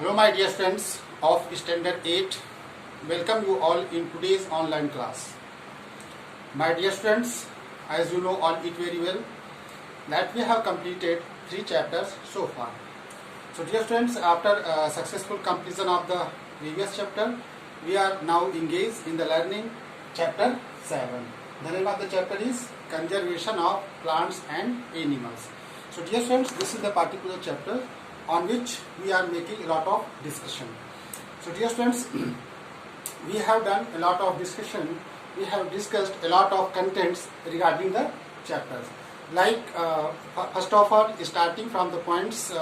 Hello my dear friends of Standard 8, welcome you all in today's online class. My dear friends, as you know all it very well that we have completed 3 chapters so far. So dear friends, after successful completion of the previous chapter, we are now engaged in the learning chapter 7. The name of the chapter is Conservation of Plants and Animals. So dear friends, this is the particular chapter on which we are making a lot of discussion. So dear friends, we have done a lot of discussion. We have discussed a lot of contents regarding the chapters. Like first of all, starting from the points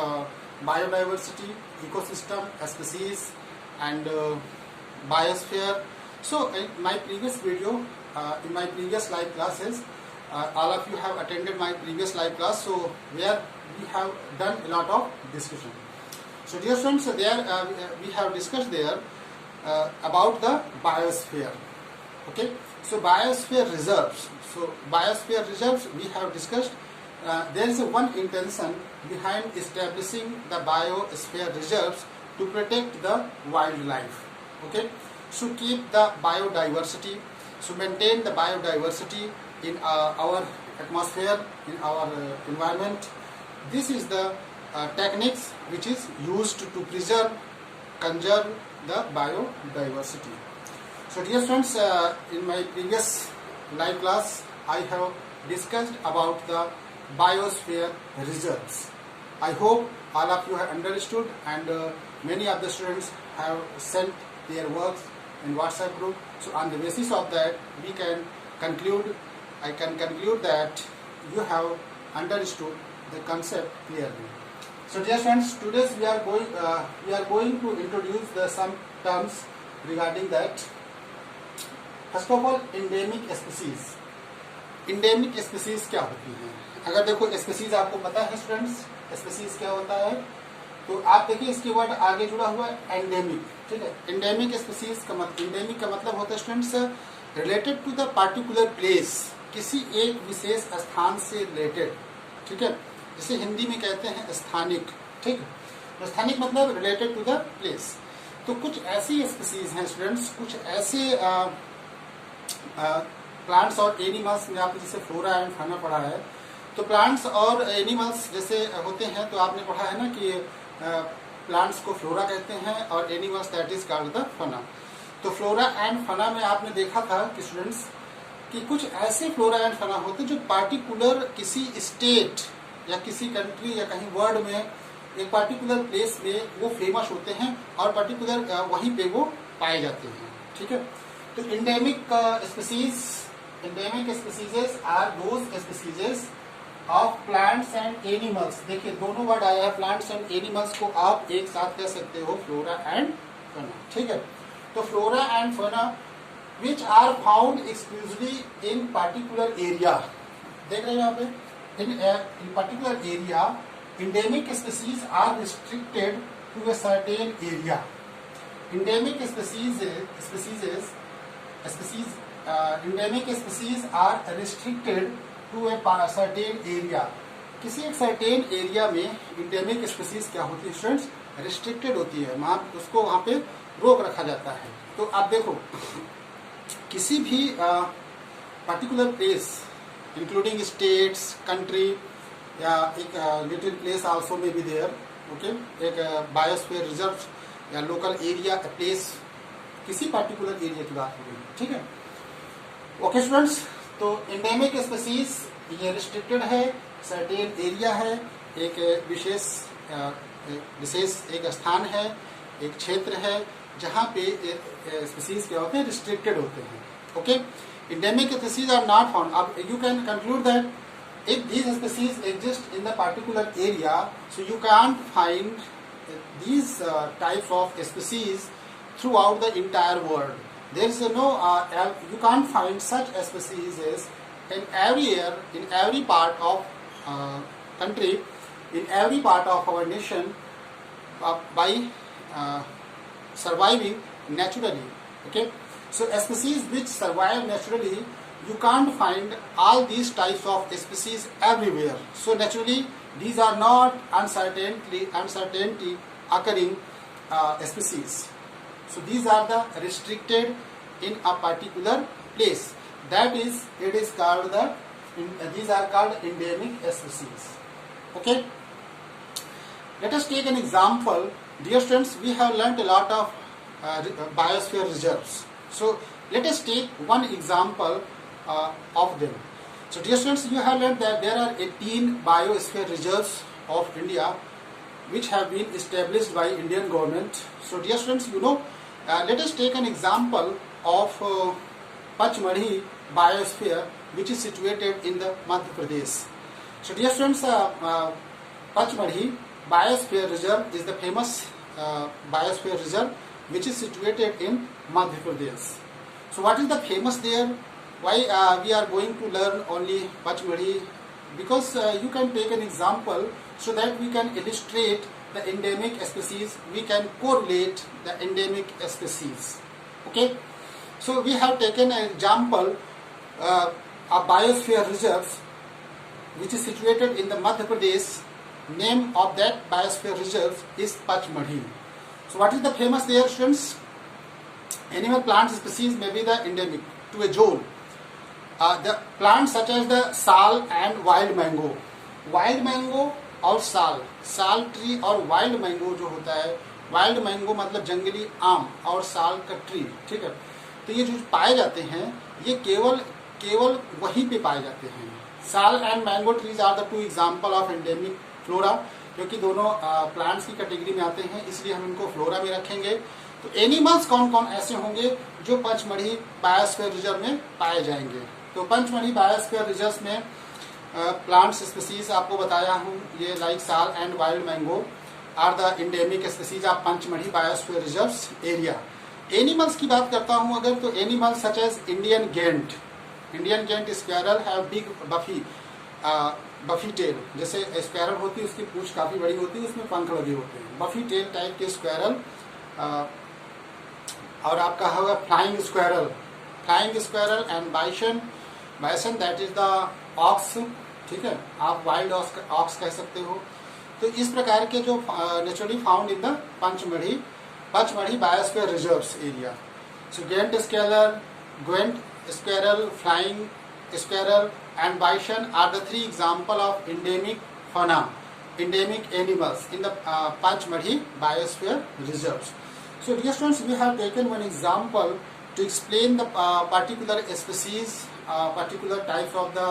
biodiversity, ecosystem, species, and biosphere. So in my previous video, in my previous live classes, all of you have attended my previous live class. So where we have done a lot of discussion. So dear friends, there we have discussed there about the biosphere. Okay, so biosphere reserves. So biosphere reserves we have discussed. There is one intention behind establishing the biosphere reserves to protect the wildlife. Okay, so keep the biodiversity, so maintain the biodiversity in our atmosphere, in our environment. This is the techniques which is used to preserve, conserve the biodiversity. So dear friends, in my previous live class, I have discussed about the biosphere reserves. I hope all of you have understood, and many of the students have sent their works in WhatsApp group. So on the basis of that, we can conclude, I can conclude that you have understood the concept clearly. So dear friends, today we are going to introduce some terms regarding that. First of all, endemic species. Endemic species क्या होती है? अगर देखो species आपको पता है students, species क्या होता है, तो आप देखिए इसके वर्ड आगे जुड़ा हुआ है endemic. ठीक है, endemic species का मतलब होता है students related to the particular place, किसी एक विशेष स्थान से रिलेटेड. ठीक है, जिसे हिंदी में कहते हैं स्थानिक. ठीक है, स्थानिक मतलब रिलेटेड टू द प्लेस. तो कुछ ऐसी स्पीसीज हैं स्टूडेंट्स, कुछ ऐसे प्लांट्स और एनिमल्स में आपने जैसे फ्लोरा एंड फाना पढ़ा है. तो प्लांट्स और एनिमल्स जैसे होते हैं, तो आपने पढ़ा है ना कि प्लांट्स को फ्लोरा कहते हैं और animals that is called the fauna. तो फ्लोरा एंड फना में आपने देखा था कि स्टूडेंट्स कि कुछ ऐसे फ्लोरा एंड फना होते हैं जो पार्टिकुलर किसी स्टेट या किसी कंट्री या कहीं वर्ल्ड में एक पार्टिकुलर प्लेस में वो फेमस होते हैं और पर्टिकुलर वहीं पे वो पाए जाते हैं. ठीक है, तो endemic species are those species of plants and animals. देखिए दोनों वर्ड आया है, प्लांट्स एंड एनिमल्स को आप एक साथ कह सकते हो फ्लोरा एंड फना. ठीक है, तो flora and fauna which are found exclusively in particular area. देख रहे हैं यहाँ पे, in particular area, endemic species are restricted to a certain area. Endemic species are restricted to a certain area. किसी एक certain area में endemic species क्या होती है स्टूडेंट्स, restricted होती है, वहाँ उसको वहाँ पे रोक रखा जाता है. तो आप देखो किसी भी particular place including states, country या एक लिटिल प्लेस आल्सो में बी देयर. ओके, एक बायोस्फीयर रिजर्व या लोकल एरिया प्लेस, किसी पर्टिकुलर एरिया की बात हो रही है. ठीक है, ओके स्टूडेंट्स. तो एंडेमिक स्पीसीज ये रिस्ट्रिक्टेड है, सर्टेन एरिया है, एक विशेष एक स्थान है, एक क्षेत्र है जहाँ पे स्पीसीज क्या होते हैं, रिस्ट्रिक्टेड होते हैं. Okay, endemic species are not found. अब you can conclude that if these species exist in the particular area, so you can't find these types of species throughout the entire world. There is no, you can't find such species in every part of country, in every part of our nation by surviving naturally. Okay, so species which survive naturally, you can't find all these types of species everywhere. So naturally these are not uncertainty occurring species. So these are the restricted in a particular place. That is, it is called these are called endemic species. Okay. Let us take an example. Dear students, we have learnt a lot of biosphere reserves. So let us take one example of them. So dear students, you have learnt that there are 18 biosphere reserves of India which have been established by Indian government. So dear students, let us take an example of Pachmarhi biosphere which is situated in the Madhya Pradesh. So dear students, Pachmarhi biosphere reserve is the famous biosphere reserve which is situated in Madhya Pradesh. So what is the famous there? Why we are going to learn only Pachmarhi? Because you can take an example so that we can illustrate the endemic species, we can correlate the endemic species. Okay, so we have taken an example a biosphere reserve which is situated in the Madhya Pradesh. Name of that biosphere reserve is Pachmarhi. So what is the famous there, students? Animal plant species may be the endemic to a zone. The plants such as the sal and wild mango और साल tree और wild mango जो होता है, wild mango मतलब जंगली आम और साल का ट्री, ठीक है। तो ये जो पाए जाते हैं ये केवल वहीं पे पाए जाते हैं। Sal and mango trees are the two example of endemic flora, क्योंकि दोनों प्लांट्स की कैटेगरी में आते हैं, इसलिए हम इनको फ्लोरा में रखेंगे। तो एनिमल्स कौन कौन ऐसे होंगे जो पंचमढ़ी बायोस्फीयर रिजर्व में पाए जाएंगे? तो पंचमढ़ी बायोस्फीयर रिजर्व में प्लांट्स स्पीसीज आपको बताया हूँ, ये like sal and wild mango are the indemic species of Pachmarhi biosphere reserve area. Animals की बात करता हूँ अगर, तो animals such as Indian giant squirrel have big buffy tail, जैसे स्क्वेरल होती है उसकी पूंछ काफी बड़ी होती है, उसमें पंख लगे होते हैं, बफी टेल टाइप के स्क्वेरल। और आपका होगा flying squirrel and bison that is the ox, ठीक है, आप वाइल्ड ऑक्स कह सकते हो। तो इस प्रकार के जो naturally found in the Pachmarhi biosphere reserves area. So giant squirrel, flying squirrel and bison are the three example of endemic fauna, endemic animals in the Pachmarhi biosphere reserves. So dear students, we have taken one example to explain the particular species, particular types of the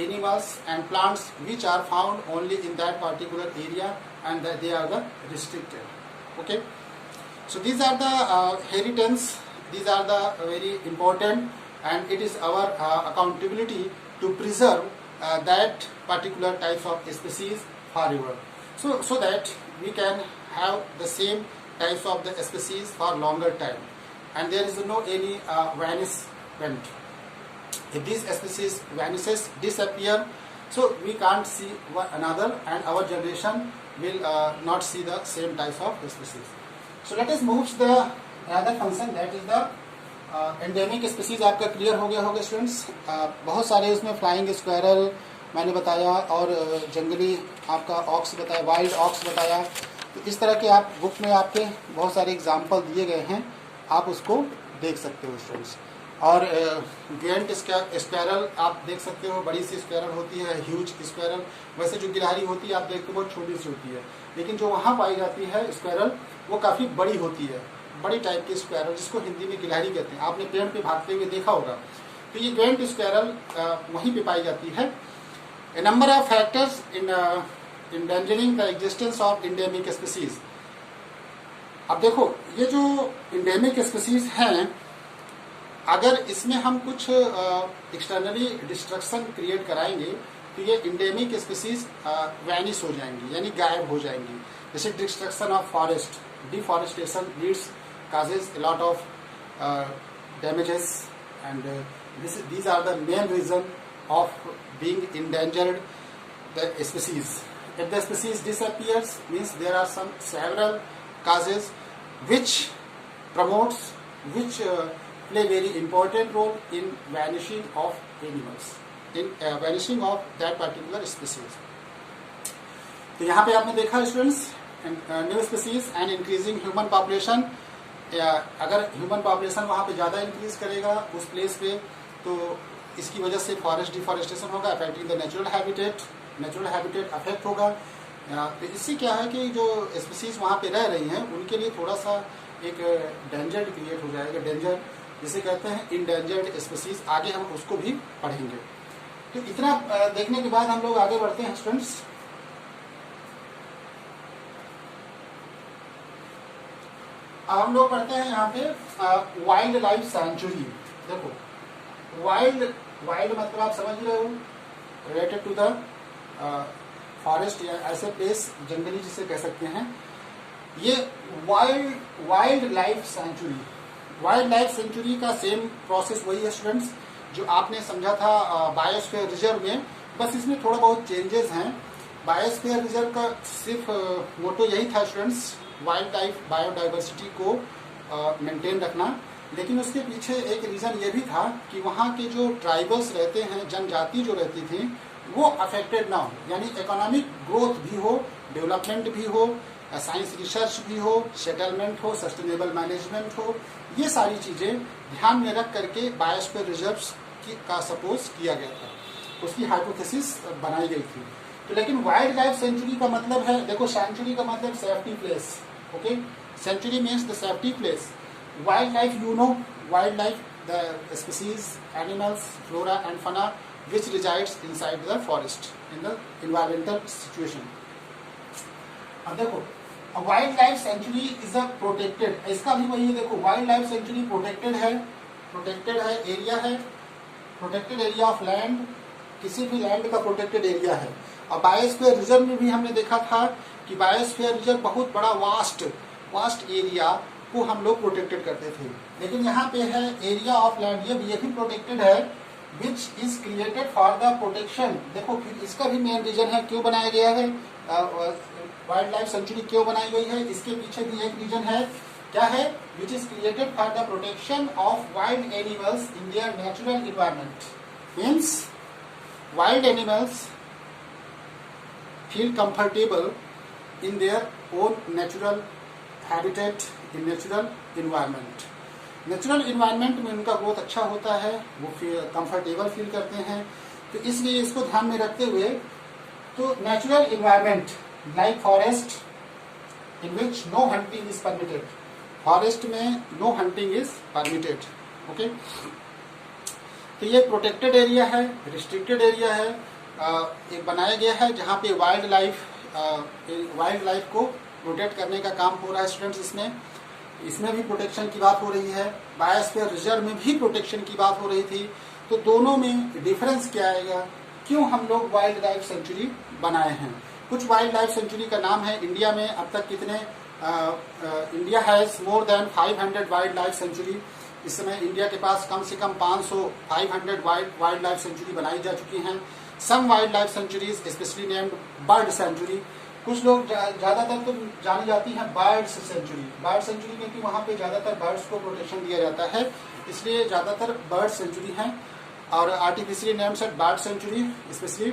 animals and plants which are found only in that particular area and that they are the restricted. Okay, so these are the inheritance, these are the very important, and it is our accountability to preserve that particular types of species forever, so that we can have the same types of the species for longer time, and there is no any vanishment. If these species vanishes, disappear, so we can't see one another, and our generation will not see the same types of species. So let us move to the another function, that is the endemic species. आपका clear हो गया होगा students. बहुत सारे इसमें flying squirrel मैंने बताया और जंगली आपका ऑक्स बताया, वाइल्ड ऑक्स बताया। तो इस तरह के आप बुक में आपके बहुत सारे एग्जाम्पल दिए गए हैं, आप उसको देख सकते हो स्टूडेंट्स। और गेंट स्क्वेरल आप देख सकते हो, बड़ी सी स्क्वेरल होती है, ह्यूज स्क्वेरल। वैसे जो गिलहरी होती है आप देखते हो बहुत छोटी सी होती है, लेकिन जो वहाँ पाई जाती है स्क्वेरल वो काफ़ी बड़ी होती है, बड़ी टाइप की स्क्वेरल, जिसको हिंदी में गिलहरी कहते हैं। आपने पेड़ पे भागते हुए देखा होगा। तो ये गेंट स्क्वेरल वहीं पे पाई जाती है। A number of factors in endangering the existence of endemic species. अब देखो ये जो इंडेमिक स्पीसीज हैं, अगर इसमें हम कुछ एक्सटर्नली डिस्ट्रक्शन क्रिएट कराएंगे तो ये इंडेमिक स्पीसीज वैनिश हो जाएंगी, यानी गायब हो जाएंगी। जैसे destruction of forest, deforestation leads causes a lot of damages, and these are the main reason of being endangered the species. If the species disappears, means there are several causes which play very important role in vanishing of animals, in vanishing of that particular species. तो यहाँ पे आपने देखा students new species and increasing human population. अगर human population वहाँ पे ज़्यादा increase करेगा उस प्लेस पे, तो इसकी वजह से फॉरेस्ट डिफॉरेस्टेशन होगा, affecting the natural habitat affect होगा। तो इससे क्या है कि जो स्पीसीज वहाँ पे रह रही हैं उनके लिए थोड़ा सा एक डेंजर क्रिएट हो जाएगा, डेंजर जिसे कहते हैं इंडेंजर्ड स्पीसीज। आगे हम उसको भी पढ़ेंगे। तो इतना देखने के बाद हम लोग आगे बढ़ते हैं स्टूडेंट्स। अब हम लोग पढ़ते हैं यहाँ पे वाइल्ड लाइफ सेंचुरी। देखो वाइल्ड मतलब आप समझ रहे हो, रिलेटेड टू द फॉरेस्ट या ऐसे प्लेस, जंगली जिसे कह सकते हैं। ये वाइल्ड लाइफ सेंचुरी का सेम प्रोसेस वही है स्टूडेंट्स जो आपने समझा था बायोस्फीयर रिजर्व में, बस इसमें थोड़ा बहुत चेंजेस हैं। बायोस्फीयर रिजर्व का सिर्फ मोटो यही था स्टूडेंट्स, वाइल्ड लाइफ बायोडाइवर्सिटी को मेंटेन रखना, लेकिन उसके पीछे एक रीज़न ये भी था कि वहाँ के जो ट्राइबल्स रहते हैं, जनजाति जो रहती थी, वो अफेक्टेड ना हो, यानी इकोनॉमिक ग्रोथ भी हो, डेवलपमेंट भी हो, साइंस रिसर्च भी हो, सेटलमेंट हो, सस्टेनेबल मैनेजमेंट हो, ये सारी चीज़ें ध्यान में रख करके बायोस्फीयर रिजर्व्स का सपोज किया गया था, उसकी हाइपोथेसिस बनाई गई थी। तो लेकिन वाइल्ड लाइफ सेंचुरी का मतलब है, देखो सेंचुरी का मतलब safety place, okay, sanctuary means the safety place. Wild life, you know, wild life the species, animals, flora and fauna which resides inside the forest in the environmental situation। अब देखो wild life sanctuary is a protected, इसका भी वही है। देखो wild life century protected है area है, protected area of land, किसी भी लैंड का प्रोटेक्टेड एरिया है। और बायोस्फीयर रिजर्व में भी हमने देखा था कि बायोस्फीयर रिजर्व बहुत बड़ा वास्ट एरिया को हम लोग प्रोटेक्टेड करते थे, लेकिन यहाँ पे है एरिया ऑफ लैंड, ये भी प्रोटेक्टेड है, which is created for the protection. देखो फिर इसका भी मेन रीजन है क्यों बनाया गया है, वाइल्ड लाइफ सेंचुरी क्यों बनाई गई है, इसके पीछे भी एक रीजन है, क्या है, which is created for the protection of wild animals in their natural environment. Means wild animals feel comfortable in their own natural habitat, in natural environment. Natural environment में उनका ग्रोथ अच्छा होता है, वो कंफर्टेबल फील करते हैं। तो इसलिए इसको ध्यान में रखते हुए, तो natural environment like forest in which no hunting is permitted, forest में no hunting is permitted, okay. तो ये प्रोटेक्टेड एरिया है, रिस्ट्रिक्टेड एरिया है, एक बनाया गया है जहाँ पे वाइल्ड लाइफ को प्रोटेक्ट करने का काम हो रहा है स्टूडेंट्स। इसमें भी प्रोटेक्शन की बात हो रही है, बायोस्फीयर रिजर्व में भी प्रोटेक्शन की बात हो रही थी। तो दोनों में डिफरेंस क्या आएगा, क्यों हम लोग वाइल्ड लाइफ सेंचुरी बनाए हैं। कुछ वाइल्ड लाइफ सेंचुरी का नाम है, इंडिया में अब तक कितने, India has more than 500 wild life century. इस समय इंडिया के पास कम से कम 500 वाइल्ड लाइफ सेंचुरी बनाई जा चुकी हैं। Some wild life sanctuaries specially named bird sanctuary, कुछ लोग ज्यादातर तो जानी जाती है बर्ड्स सेंचुरी, क्योंकि वहाँ पे ज्यादातर बर्ड्स को प्रोटेक्शन दिया जाता है, इसलिए ज्यादातर बर्ड सेंचुरी हैं। और artificially named set bird sanctuary, specially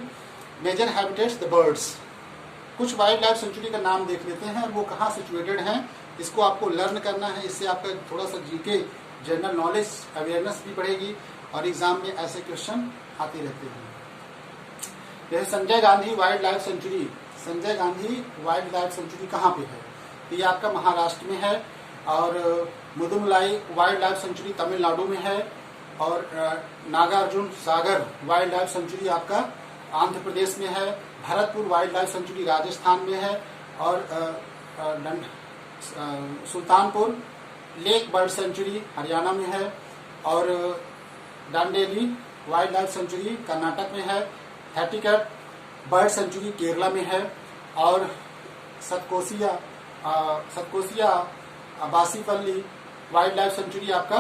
major habitats the birds. कुछ वाइल्ड लाइफ सेंचुरी का नाम देख लेते हैं, वो कहाँ सिचुएटेड हैं, इसको आपको लर्न करना है। इससे आपका थोड़ा सा जीके जनरल नॉलेज अवेयरनेस भी बढ़ेगी और एग्जाम में ऐसे क्वेश्चन आते रहते हैं। जैसे Sanjay Gandhi wild life century, Sanjay Gandhi wild life century कहाँ पे है, तो ये आपका महाराष्ट्र में है। और Mudumalai wild life century Tamil Nadu में है। और Nagarjuna Sagar wild life century आपका आंध्र प्रदेश में है। Bharatpur wild life century Rajasthan में है। और Sultanpur lake bird sanctuary Haryana में है। और Dandeli wild life century Karnataka में है। हैटिकट बर्ड सेंचुरी केरला में है। और सतकोसिया बासीपल्ली वाइल्ड लाइफ सेंचुरी आपका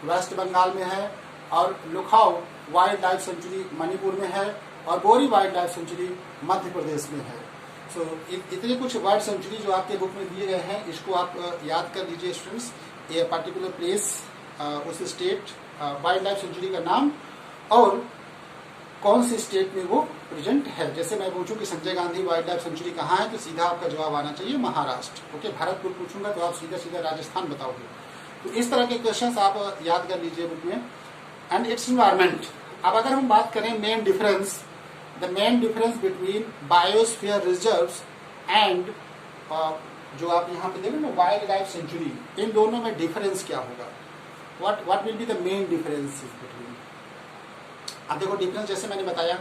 वेस्ट बंगाल में है। और लुखाओ वाइल्ड लाइफ सेंचुरी मणिपुर में है। और बोरी wild life century Madhya Pradesh में है। सो इतने कुछ वाइल्ड सेंचुरी जो आपके बुक में दिए गए हैं, इसको आप याद कर लीजिए स्टूडेंट्स। ए पर्टिकुलर प्लेस, उस स्टेट वाइल्ड लाइफ सेंचुरी का नाम। और कौन से स्टेट में वो प्रेजेंट है। जैसे मैं पूछूं कि Sanjay Gandhi wild life century कहाँ है, तो सीधा आपका जवाब आना चाहिए महाराष्ट्र। ओके, भरतपुर पूछूंगा तो आप सीधा सीधा राजस्थान बताओगे। तो इस तरह के क्वेश्चंस आप याद कर लीजिए बुक में। And it's environment. अब अगर हम बात करें main difference, the main difference between biosphere reserves and जो आप यहाँ पे देखो ना वाइल्ड लाइफ सेंचुरी, इन दोनों में डिफरेंस क्या होगा, what will be the main difference between. अब देखो डिफरेंस जैसे मैंने बताया,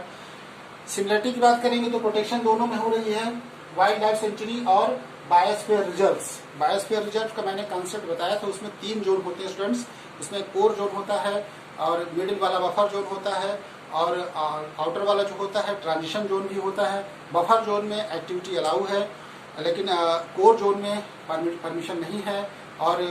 सिमिलरिटी की बात करेंगे तो प्रोटेक्शन दोनों में हो रही है, वाइल्ड लाइफ सेंचुरी और बायोस्फीयर रिजर्व्स। बायोस्फीयर रिजर्व का मैंने कंसेप्ट बताया था, उसमें 3 जोन होते हैं स्टूडेंट्स। उसमें कोर जोन होता है और मिडिल वाला बफर जोन होता है और आउटर वाला जो होता है ट्रांजिशन जोन भी होता है। बफर जोन में एक्टिविटी अलाउ है, लेकिन कोर जोन में परमिशन नहीं है। और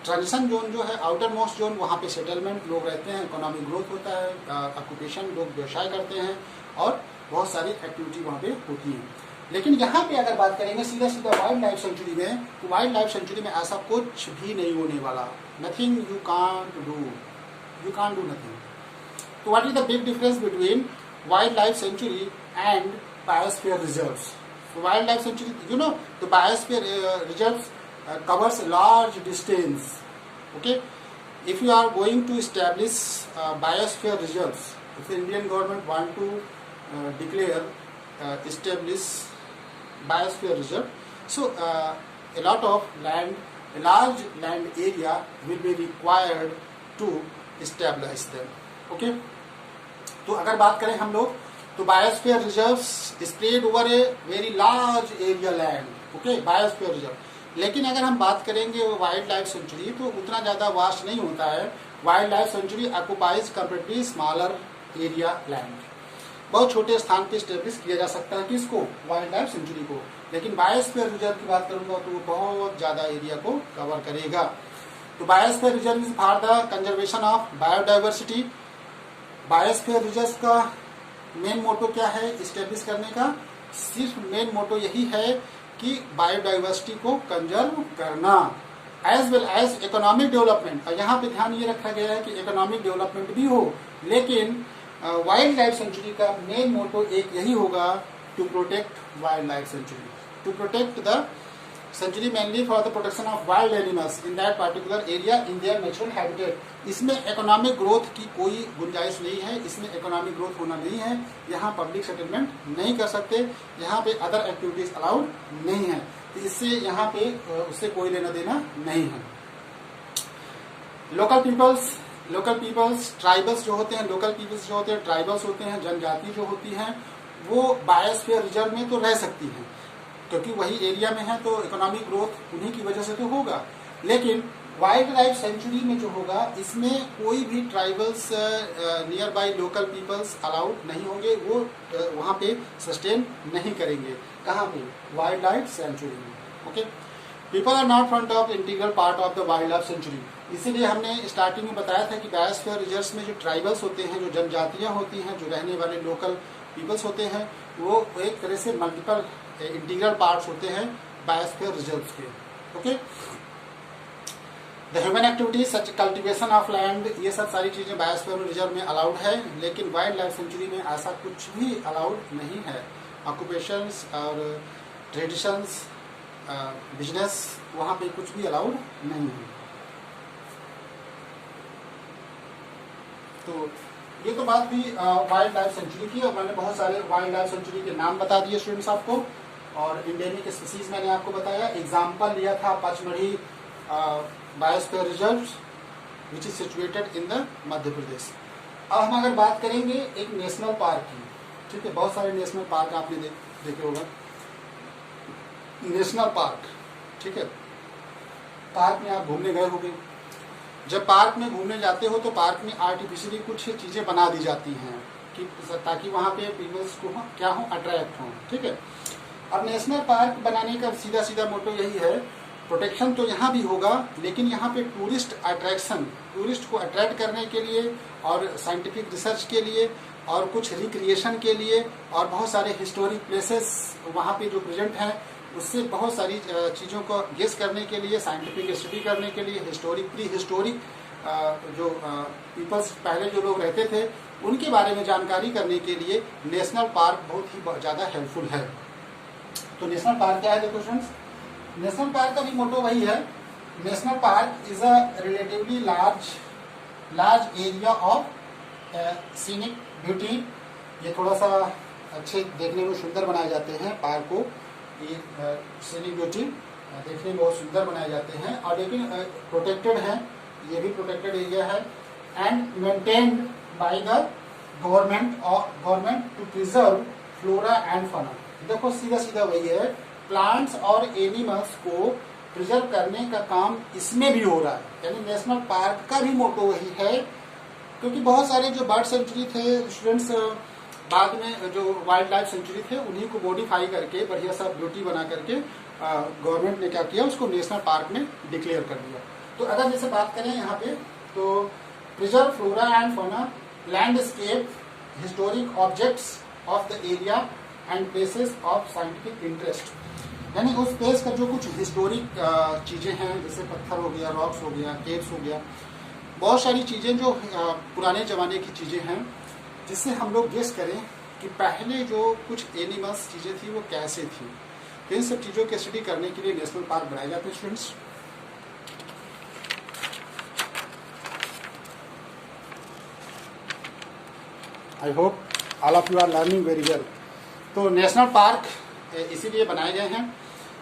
ट्रांजिशन जोन जो है आउटर मोस्ट जोन, वहाँ पे सेटलमेंट लोग रहते हैं, इकोनॉमिक ग्रोथ होता है, ऑक्यूपेशन लोग व्यवसाय करते हैं और बहुत सारी एक्टिविटी वहाँ पे होती है। लेकिन यहाँ पे अगर बात करेंगे सीधा सीधा वाइल्ड लाइफ सेंचुरी में, तो वाइल्ड लाइफ सेंचुरी में ऐसा कुछ भी नहीं होने वाला। Nothing you can't do nothing. तो what is the big difference between wild life sanctuary and biosphere reserves. Wild life sanctuary, you know, the biosphere reserves covers large distance. Okay, if you are going to establish biosphere reserves, if the Indian government want to declare establish biosphere reserve, so a lot of land, a large land area will be required to establish them. Okay, तो अगर बात करें हम लोग तो biosphere reserves spread over a very large area land. Okay, biosphere reserve. लेकिन अगर हम बात करेंगे वाइल्ड लाइफ सेंचुरी, तो उतना ज्यादा वास्ट नहीं होता है। Wild life century occupies comparatively smaller area land, बहुत छोटे स्थान पे स्टेब्लिश किया जा सकता है किसको, वाइल्ड लाइफ सेंचुरी को। लेकिन बायोस्फीयर रिजर्व की बात करूंगा तो वो बहुत ज्यादा एरिया को कवर करेगा। तो biosphere reserve is for the conservation of biodiversity. Biosphere reserve का मेन मोटो क्या है स्टेब्लिश करने का, सिर्फ मेन मोटो यही है कि बायोडाइवर्सिटी को कंजर्व करना, as well as economic development. और यहाँ पे ध्यान ये रखा गया है कि इकोनॉमिक डेवलपमेंट भी हो, लेकिन वाइल्ड लाइफ सेंचुरी का मेन मोटो एक यही होगा, to protect wild life sanctuary, to protect the sanctuary mainly for the protection of wild animals in that particular area in their natural habitat. इसमें economic growth की कोई गुंजाइश नहीं है, इसमें इकोनॉमिक ग्रोथ होना नहीं है। यहाँ पब्लिक सेटलमेंट नहीं कर सकते, यहाँ पे अदर एक्टिविटीज अलाउड नहीं है, तो इससे यहाँ पे उससे कोई लेना देना नहीं है। लोकल पीपल्स ट्राइबल्स जो होते हैं, लोकल पीपल्स जो होते हैं ट्राइबल्स होते हैं, जनजाति जो होती हैं, वो बायोस्फीयर रिजर्व में तो रह सकती हैं क्योंकि वही एरिया में है, तो इकोनॉमिक ग्रोथ उन्हीं की वजह से तो होगा। लेकिन वाइल्ड लाइफ सेंचुरी में जो होगा, इसमें कोई भी tribals near by local peoples allowed नहीं होंगे, वो वहाँ पे सस्टेन नहीं करेंगे। कहाँ पे, वाइल्ड लाइफ सेंचुरी में। Okay, people are not front of integral part of the wild life sanctuary. इसीलिए हमने स्टार्टिंग में बताया था कि बायोस्फीयर रिजर्व्स में जो ट्राइबल्स होते हैं, जो जनजातियाँ होती हैं, जो रहने वाले लोकल पीपल्स होते हैं, वो एक तरह से मल्टीपल इंटीग्रल पार्ट्स होते हैं बायोस्फीयर रिजर्व्स के। Okay, the human activities such cultivation of land, ये सब सारी चीजें बायोस्फीयर रिजर्व में अलाउड है, लेकिन वाइल्ड लाइफ सेंचुरी में ऐसा कुछ भी अलाउड नहीं है। ऑक्यूपेशंस और ट्रेडिशंस, बिजनेस, वहाँ पे कुछ भी अलाउड नहीं है। तो ये तो बात भी वाइल्ड लाइफ सेंचुरी की, और मैंने बहुत सारे वाइल्ड लाइफ सेंचुरी के नाम बता दिए स्टूडेंट्स आपको, और इंडेमिक स्पीसीज मैंने आपको बताया। एग्जाम्पल लिया था Pachmarhi biosphere reserve which is situated in the Madhya Pradesh. अब हम अगर बात करेंगे एक नेशनल पार्क की, ठीक है, बहुत सारे नेशनल पार्क आपने देखे होगा। नेशनल पार्क, ठीक है, पार्क में आप घूमने गए होंगे। जब पार्क में घूमने जाते हो तो पार्क में आर्टिफिशियली कुछ चीजें बना दी जाती हैं कि ताकि वहाँ पे पीपल्स को क्या हो, अट्रैक्ट हो, ठीक है। अब नेशनल पार्क बनाने का सीधा सीधा मोटो यही है, प्रोटेक्शन तो यहाँ भी होगा, लेकिन यहाँ पे टूरिस्ट अट्रैक्शन, टूरिस्ट को अट्रैक्ट करने के लिए और साइंटिफिक रिसर्च के लिए और कुछ रिक्रिएशन के लिए और बहुत सारे हिस्टोरिक प्लेसेस वहाँ पे जो प्रेजेंट हैं, उससे बहुत सारी चीज़ों को गेस करने के लिए, साइंटिफिक स्टडी करने के लिए, हिस्टोरिक प्री हिस्टोरिक जो पीपल्स पहले जो लोग रहते थे उनके बारे में जानकारी करने के लिए नेशनल पार्क बहुत ही ज़्यादा हेल्पफुल है। तो नेशनल पार्क क्या है, देखो फ्रेंड्स, नेशनल पार्क का भी मोटो वही है, national park is a relatively large area of scenic beauty. ये थोड़ा सा अच्छे देखने में सुंदर बनाए जाते हैं पार्क को, ये सीनिक ब्यूटी देखने में बहुत सुंदर बनाए जाते हैं, और लेकिन प्रोटेक्टेड है, ये भी प्रोटेक्टेड एरिया है, and maintained by the government to preserve flora and fauna. देखो सीधा सीधा वही है, प्लांट्स और एनिमल्स को प्रिजर्व करने का काम इसमें भी हो रहा है, यानी नेशनल पार्क का भी मोटो वही है। क्योंकि बहुत सारे जो बर्ड सेंचुरी थे स्टूडेंट्स, बाद में जो वाइल्ड लाइफ सेंचुरी थे उन्हीं को मॉडिफाई करके बढ़िया सा ब्यूटी बना करके गवर्नमेंट ने क्या किया, उसको नेशनल पार्क में डिक्लेयर कर दिया। तो अगर जैसे बात करें यहाँ पे, तो preserve flora and fauna, landscape, historic objects of the area and places of scientific interest, यानी उस प्लेस का जो कुछ हिस्टोरिक चीजें हैं, जैसे पत्थर हो गया, रॉक्स हो गया, केव्स हो गया, बहुत सारी चीजें जो पुराने जमाने की चीजें हैं, जिससे हम लोग गेस करें कि पहले जो कुछ एनिमल्स चीजें थी वो कैसे थी। तो इन सब चीजों की स्टडी करने के लिए नेशनल पार्क बनाए जाते हैं students. I hope all of you are learning very well. तो नेशनल पार्क इसीलिए बनाए गए हैं,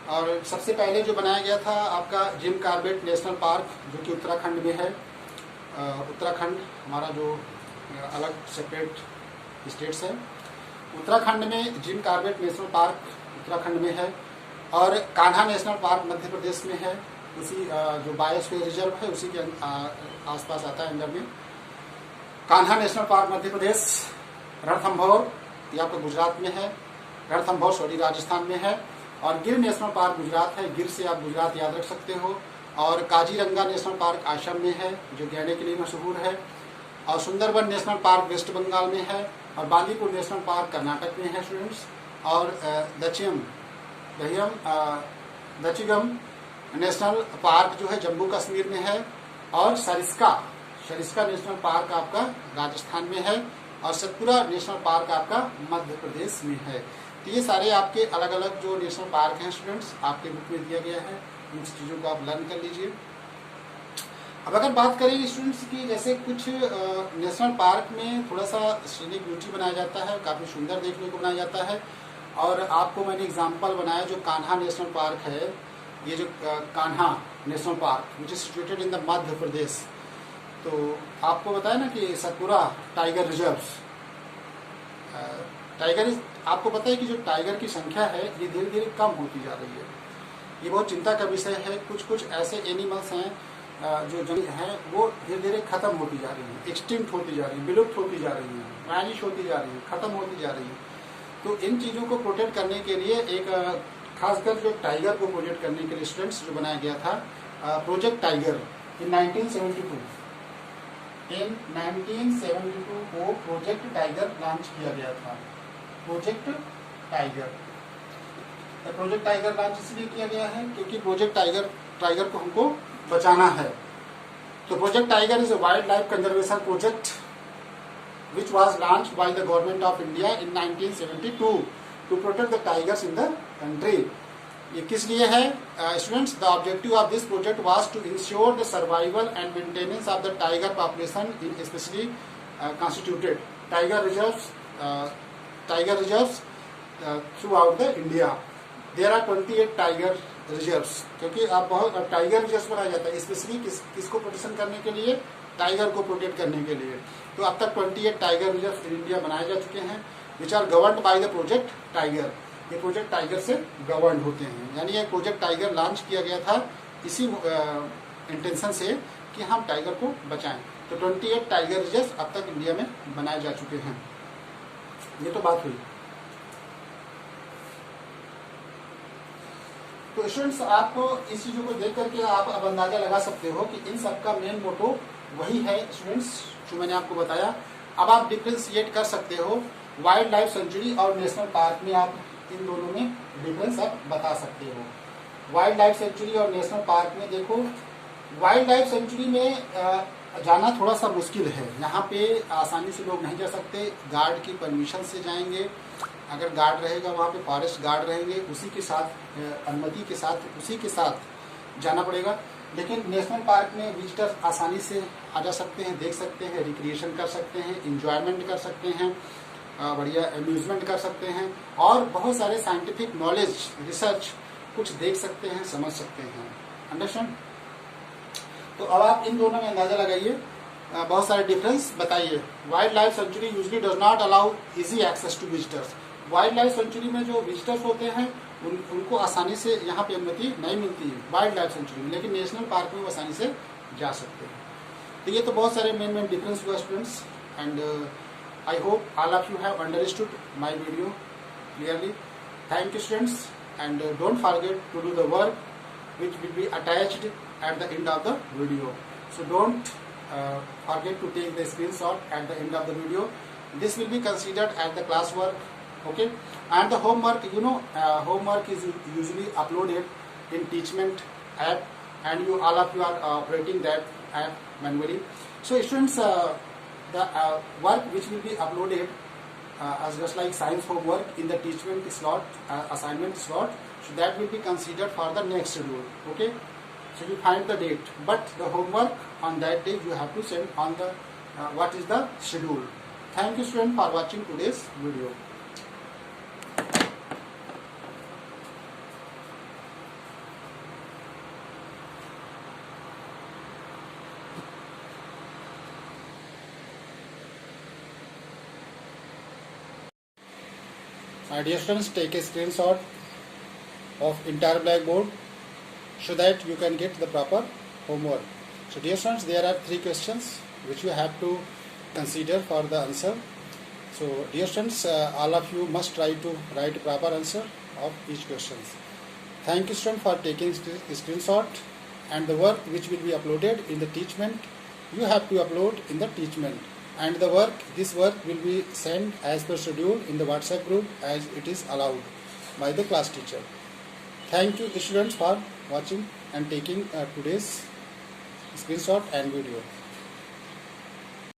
और सबसे पहले जो बनाया गया था आपका जिम कॉर्बेट नेशनल पार्क, जो कि उत्तराखंड में है। उत्तराखंड हमारा जो अलग सेपरेट स्टेट्स है, उत्तराखंड में Jim Corbett national park Uttarakhand में है, और कान्हा नेशनल पार्क मध्य प्रदेश में है, उसी जो बायोस्फीयर रिजर्व है उसी के आसपास आता है अंदर में। कान्हा नेशनल पार्क मध्य प्रदेश, रणथंभौर ये आपका गुजरात में है, रणथंभौर सॉरी राजस्थान में है, और गिर नेशनल पार्क गुजरात है, गिर से आप गुजरात याद रख सकते हो, और काजीरंगा नेशनल पार्क आसाम में है जो गैंडे के लिए मशहूर है, और सुंदरबन नेशनल पार्क वेस्ट बंगाल में है, और बांदीपुर नेशनल पार्क कर्नाटक में है स्टूडेंट्स, और दचिगम नेशनल पार्क जो है जम्मू कश्मीर में है, और सरिस्का नेशनल पार्क आपका राजस्थान में है, और सतपुरा नेशनल पार्क आपका मध्य प्रदेश में है। तो ये सारे आपके अलग अलग जो नेशनल पार्क हैं स्टूडेंट्स, आपके बुक में दिया गया है, इन चीज़ों को आप लर्न कर लीजिए। अब अगर बात करें स्टूडेंट्स की, जैसे कुछ नेशनल पार्क में थोड़ा सा सीनिक ब्यूटी बनाया जाता है, काफ़ी सुंदर देखने को बनाया जाता है, और आपको मैंने एग्जांपल बनाया जो कान्हा नेशनल पार्क है, ये जो Kanha national park which is situated in the Madhya Pradesh. तो आपको बताया ना कि सतपुरा टाइगर रिजर्व्स, आपको पता है कि जो टाइगर की संख्या है ये धीरे धीरे कम होती जा रही है। ये बहुत चिंता का विषय है। कुछ ऐसे एनिमल्स हैं जो जंगल हैं वो धीरे धीरे खत्म होती जा रही हैं, एक्सटिंक्ट होती जा रही हैं, विलुप्त होती जा रही हैं, वैनिश होती जा रही हैं, खत्म होती जा रही हैं। तो इन चीज़ों को प्रोटेक्ट करने के लिए एक खासकर जो टाइगर को प्रोटेक्ट करने के लिए स्टूडेंट्स जो बनाया गया था प्रोजेक्ट टाइगर इन 1972 को प्रोजेक्ट टाइगर लॉन्च किया गया था। प्रोजेक्ट टाइगर लॉन्च इसलिए किया गया है क्योंकि प्रोजेक्ट टाइगर को हमको बचाना है। तो project tiger is a wild life conservation project which was launched by the government of India in 1972 to protect the tigers in the country. ये किस लिए है students? The objective of this project was to insure the survival and maintenance of the tiger population in specially constituted tiger reserves throughout the India. There are 28 tiger reserves, क्योंकि अब बहुत tiger reserves बनाया जाता है specially किसको protection करने के लिए? टाइगर को प्रोटेक्ट करने के लिए। तो अब तक 28 टाइगर रिजर्व इन इंडिया बनाए जा चुके हैं which are governed by the project tiger. ये प्रोजेक्ट टाइगर से गवर्न होते हैं, यानी ये प्रोजेक्ट टाइगर लॉन्च किया गया था इसी इंटेंशन से कि हम टाइगर को बचाएं। तो 28 टाइगर रिजर्व अब तक इंडिया में बनाए जा चुके हैं। ये तो बात हुई। तो स्टूडेंट्स आपको इस चीजों को देख करके आप अब अंदाजा लगा सकते हो कि इन सबका मेन मोटो वही है स्टूडेंट्स जो मैंने आपको बताया। अब आप डिफ्रेंशिएट कर सकते हो वाइल्ड लाइफ सेंचुरी और नेशनल पार्क में, आप इन दोनों में डिफरेंस आप बता सकते हो। वाइल्ड लाइफ सेंचुरी और नेशनल पार्क में देखो, वाइल्ड लाइफ सेंचुरी में जाना थोड़ा सा मुश्किल है। यहाँ पे आसानी से लोग नहीं जा सकते, गार्ड की परमिशन से जाएंगे। अगर गार्ड रहेगा वहाँ पे, फॉरेस्ट गार्ड रहेंगे, उसी के साथ अनुमति के साथ उसी के साथ जाना पड़ेगा। लेकिन नेशनल पार्क में विजिटर्स आसानी से आ जा सकते हैं, देख सकते हैं, रिक्रिएशन कर सकते हैं, इंजॉयमेंट कर सकते हैं, बढ़िया अम्यूजमेंट कर सकते हैं और बहुत सारे साइंटिफिक नॉलेज, रिसर्च कुछ देख सकते हैं, समझ सकते हैं। अंडरस्टैंड? तो अब आप इन दोनों में अंदाजा लगाइए, बहुत सारे डिफरेंस बताइए। Wild life sanctuary usually does not allow easy access to visitors. Wild life sanctuary में जो विजिटर्स होते हैं उनको आसानी से यहाँ पे अनुमति नहीं मिलती है वाइल्ड लाइफ सेंचुरी में, लेकिन नेशनल पार्क में वो आसानी से जा सकते हैं। तो ये तो बहुत सारे मेन डिफरेंस हुआ students, and I hope all of you have understood my video clearly. Thank you students, and don't forget to do the work which will be attached at the end of the video. So don't forget to take the screenshot at the end of the video. This will be considered as the class work, okay? And the homework, you know, homework is usually uploaded in Teachment app, and all of you are operating that app manually. So students, the work which will be uploaded as just like science homework in the Teachment slot, assignment slot, so that will be considered for the next schedule, okay? So you find the date, but the homework on that day you have to send on the what is the schedule. Thank you students for watching today's video. My dear students, take a screenshot of entire blackboard so that you can get the proper homework. So dear students, there are 3 questions which you have to consider for the answer. So dear students, all of you must try to write proper answer of each question. Thank you students for taking screenshot, and the work which will be uploaded in the Teachment, you have to upload in the Teachment, and the work, this work will be sent as per schedule in the WhatsApp group as it is allowed by the class teacher. Thank you students for watching and taking today's screenshot and video.